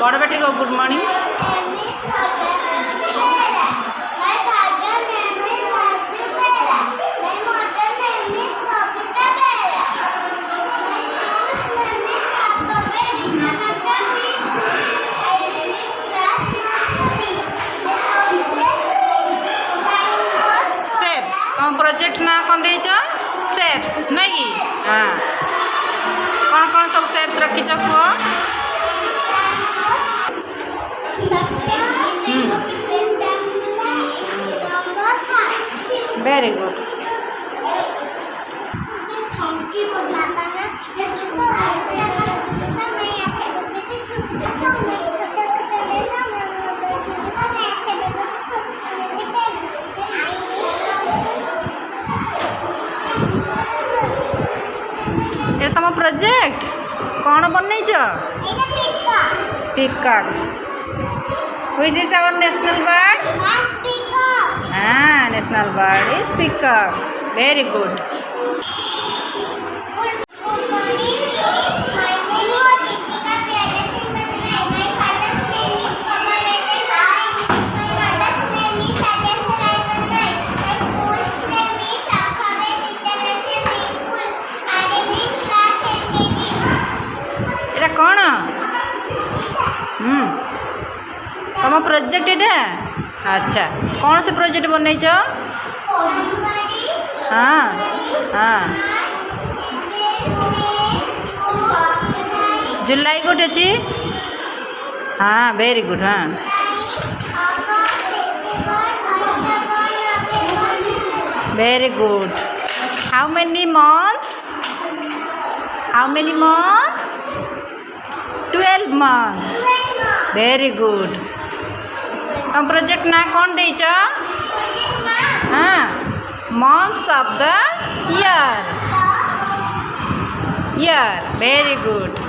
बड़ बेटी को गुड मॉर्निंग। शेप्स तुम प्रोजेक्ट ना कौन देच शेप्स नहीं हाँ कौन कौन सब शेप्स रखीच कह वेरी गुड ये तुम प्रोजेक्ट कौन बनईच peacock which is our national bird हाँ national bird is peacock very good कौन तुम प्रोजेक्ट ये अच्छा कौन से प्रोजेक्ट बनईच हाँ हाँ जुलाई गोटे अच्छी हाँ वेरी गुड हाँ very good how many months 12 months very good तुम प्रोजेक्ट ना कौन देच हाँ months of the year very good.